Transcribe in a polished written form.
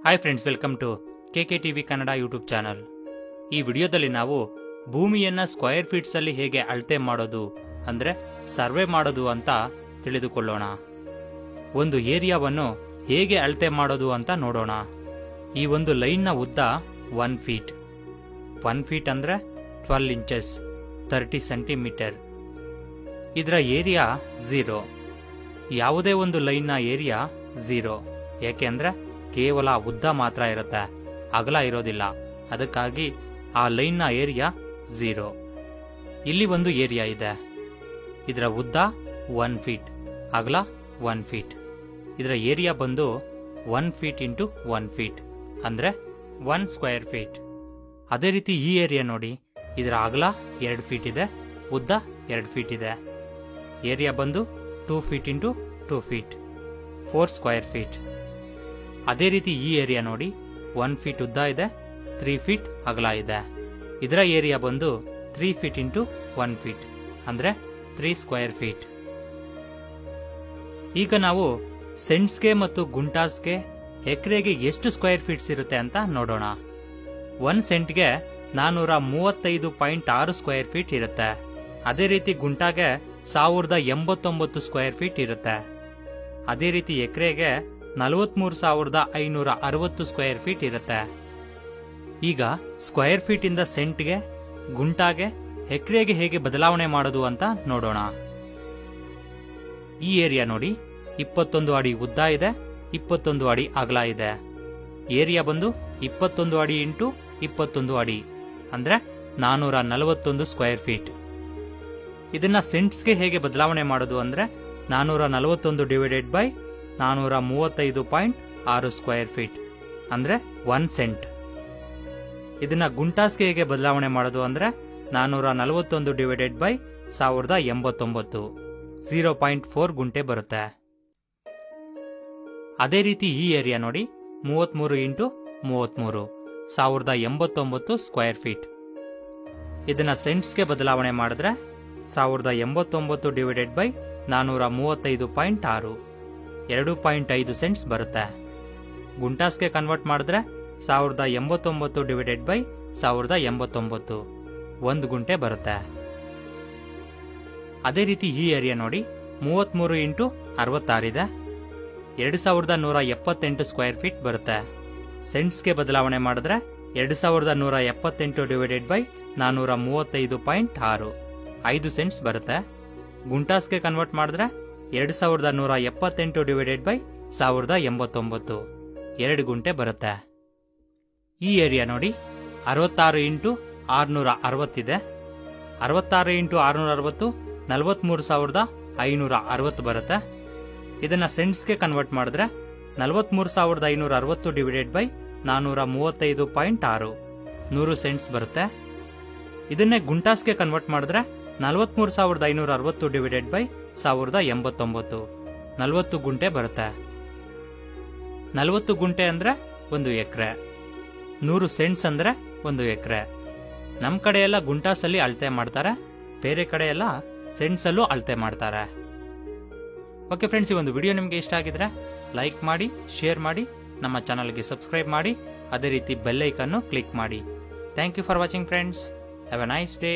Hi friends, welcome to KKTV Kannada YouTube channel. ಈ ವಿಡಿಯೋದಲ್ಲಿ ನಾವು ಭೂಮಿಯನ್ನ ಸ್ಕ್ವೇರ್ ಫೀಟ್ಸ್ ಅಲ್ಲಿ ಹೇಗೆ ಅಳತೆ ಮಾಡೋದು ಅಂದ್ರೆ ಸರ್ವೆ ಮಾಡೋದು ಅಂತ ತಿಳಿದುಕೊಳ್ಳೋಣ. ಒಂದು ಏರಿಯಾವನ್ನು ಹೇಗೆ ಅಳತೆ ಮಾಡೋದು ಅಂತ ನೋಡೋಣ. ಈ ಒಂದು ಲೈನ್ನ ಉದ್ದ 1 ಫೀಟ್. 1 ಫೀಟ್ ಅಂದ್ರೆ 12 ಇಂಚಸ್ 30 ಸೆಂಟಿಮೀಟರ್. ಇದರ ಏರಿಯಾ 0. ಯಾವುದೇ ಒಂದು ಲೈನ್ನ ಏರಿಯಾ 0. ಯಾಕೆ ಅಂದ್ರೆ ಕೇವಲ ಉದ್ದ ಮಾತ್ರ ಇರುತ್ತೆ, ಅಗಲ ಇರೋದಿಲ್ಲ. ಅದಕ್ಕಾಗಿ ಆ ಲೈನ್ನ ಏರಿಯಾ 0. ಇಲ್ಲಿ ಒಂದು ಏರಿಯಾ ಇದೆ. ಇದರ ಉದ್ದ 1 ಫೀಟ್, ಅಗಲ 1 ಫೀಟ್. ಇದರ ಏರಿಯಾ ಬಂದು 1 ಫೀಟ್ ಇಂಟು 1 ಫೀಟ್ ಅಂದ್ರೆ 1 ಸ್ಕ್ವೇರ್ ಫೀಟ್. ಅದೇ ರೀತಿ ಈ ಏರಿಯಾ ನೋಡಿ, ಇದರ ಅಗಲ 2 ಫೀಟ್ ಇದೆ, ಉದ್ದ 2 ಫೀಟ್ ಇದೆ. ಏರಿಯಾ ಬಂದು 2 feet into 2 feet 4 square feet. ಅದೇ ರೀತಿ ಈ ಏರಿಯಾ ನೋಡಿ, 1 ಫೀಟ್ ಉದ್ದ ಇದೆ, 3 ಫೀಟ್ ಅಗಲ ಇದೆ. ಇದರ ಏರಿಯಾ ಬಂದು 3 ಫೀಟ್ ಇಂಟು 1 ಫೀಟ್ ಅಂದ್ರೆ 3 ಸ್ಕ್ವೇರ್ ಫೀಟ್. ಈಗ ನಾವು ಸೆಂಟ್ಸ್ಗೆ ಮತ್ತು ಗುಂಟಾಸ್ಗೆ ಎಕರೆಗೆ ಎಷ್ಟು ಸ್ಕ್ವೇರ್ ಫೀಟ್ಸ್ ಇರುತ್ತೆ ಅಂತ ನೋಡೋಣ. 1 ಸೆಂಟ್ಗೆ 435.6 ಸ್ಕ್ವೇರ್ ಫೀಟ್ ಇರುತ್ತೆ. ಅದೇ ರೀತಿ ಗುಂಟಾಗೆ 1089 ಸ್ಕ್ವೇರ್ ಫೀಟ್ ಇರುತ್ತೆ. ಅದೇ ರೀತಿ ಎಕರೆಗೆ 43,560 ಸ್ಕ್ವೇರ್ ಫೀಟ್ ಇರುತ್ತೆ. ಈಗ ಸ್ಕ್ವೇರ್ ಫೀಟ್ ಇಂದ ಸೆಂಟ್ಗೆ, ಗುಂಟಾಗೆ, ಎಕರೆಗೆ ಹೇಗೆ ಬದಲಾವಣೆ ಮಾಡೋದು ಅಂತ ನೋಡೋಣ. ಈ ಏರಿಯಾ ನೋಡಿ, 21 ಅಡಿ ಉದ್ದ ಇದೆ, 21 ಅಡಿ ಅಗಲ ಇದೆ. ಏರಿಯಾ ಬಂದು 21 ಅಡಿ ಇಂಟು 21 ಅಡಿ ಅಂದ್ರೆ 441 ಸ್ಕ್ವೇರ್ ಫೀಟ್. ಇದನ್ನ ಸೆಂಟ್ಸ್ಗೆ ಹೇಗೆ ಬದಲಾವಣೆ ಮಾಡೋದು ಅಂದ್ರೆ 441 ಡಿವೈಡೆಡ್ ಬೈ 435.6 ಸ್ಕ್ವೇರ್ ಫೀಟ್ ಅಂದ್ರೆ 1 ಸೆಂಟ್. ಇದನ್ನ ಗುಂಟಾಸ್ಗೆ ಹೇಗೆ ಬದಲಾವಣೆ ಮಾಡೋದು ಅಂದ್ರೆ 441 ಡಿವೈಡೆಡ್ ಬೈ 1089 0.4 ಗುಂಟೆ ಬರುತ್ತೆ. ಅದೇ ರೀತಿ ಈ ಏರಿಯಾ ನೋಡಿ, 33 ಇಂಟು 33 1089 ಸ್ಕ್ವೇರ್ ಫೀಟ್. ಇದನ್ನ ಸೆಂಟ್ಸ್ಗೆ ಬದಲಾವಣೆ ಮಾಡಿದ್ರೆ 1089 ಡಿವೈಡೆಡ್ ಬೈ 435.6 2.5 ಸೆಂಟ್ಸ್ ಬರುತ್ತೆ. ಗುಂಟಾಸ್ಗೆ ಕನ್ವರ್ಟ್ ಮಾಡಿದ್ರೆ 1089 ಡಿವೈಡೆಡ್ ಬೈ 1089 1 ಗುಂಟೆ ಬರುತ್ತೆ. ಅದೇ ರೀತಿ ಈ ಏರಿಯಾ ನೋಡಿ, 33 ಇಂಟು 66 ಇದೆ, 2178 ಸ್ಕ್ವೇರ್ ಫೀಟ್ ಬರುತ್ತೆ. ಸೆಂಟ್ಸ್ಗೆ ಬದಲಾವಣೆ ಮಾಡಿದ್ರೆ 2178 ಡಿವೈಡೆಡ್ ಬೈ 435.6 5 ಸೆಂಟ್ಸ್ ಬರುತ್ತೆ. ಗುಂಟಾಸ್ಗೆ ಕನ್ವರ್ಟ್ ಮಾಡಿದ್ರೆ 2178 ಡಿವೈಡೆಡ್ ಬೈ 1089 2 ಗುಂಟೆ ಬರುತ್ತೆ. ಈ ಏರಿಯಾ ನೋಡಿ, 66 ಇಂಟು 660 ಇದೆ, 66 ಇಂಟು 660 43,560 ಬರುತ್ತೆ. ಇದನ್ನ ಸೆಂಟ್ಸ್ಗೆ ಕನ್ವರ್ಟ್ ಮಾಡಿದ್ರೆ 43,560 ಡಿವೈಡೆಡ್ ಬೈ 435.6 100 ಸೆಂಟ್ಸ್ ಬರುತ್ತೆ. ಇದನ್ನೇ ಗುಂಟಾಸ್ಗೆ ಕನ್ವರ್ಟ್ ಮಾಡಿದ್ರೆ 43,560 ಡಿವೈಡೆಡ್ ಬೈ 1089 40 ಗುಂಟೆ ಬರುತ್ತೆ. 40 ಗುಂಟೆ ಅಂದ್ರೆ 1 ಎಕರೆ, 100 ಸೆಂಟ್ಸ್ ಅಂದ್ರೆ 1 ಎಕರೆ. ನಮ್ ಕಡೆ ಎಲ್ಲ ಗುಂಟಾಸಲ್ಲಿ ಅಳತೆ ಮಾಡ್ತಾರೆ, ಬೇರೆ ಕಡೆ ಎಲ್ಲ ಸೆಂಟ್ಸ್ ಅಲ್ಲೂ ಅಳತೆ ಮಾಡ್ತಾರೆ. ಓಕೆ ಫ್ರೆಂಡ್ಸ್, ಈ ಒಂದು ವಿಡಿಯೋ ನಿಮಗೆ ಇಷ್ಟ ಆಗಿದ್ರೆ ಲೈಕ್ ಮಾಡಿ, ಶೇರ್ ಮಾಡಿ, ನಮ್ಮ ಚಾನಲ್ಗೆ ಸಬ್ಸ್ಕ್ರೈಬ್ ಮಾಡಿ, ಅದೇ ರೀತಿ ಬೆಲ್ ಐಕನ್ನು ಕ್ಲಿಕ್ ಮಾಡಿ. Thank you for watching friends. Have a nice day.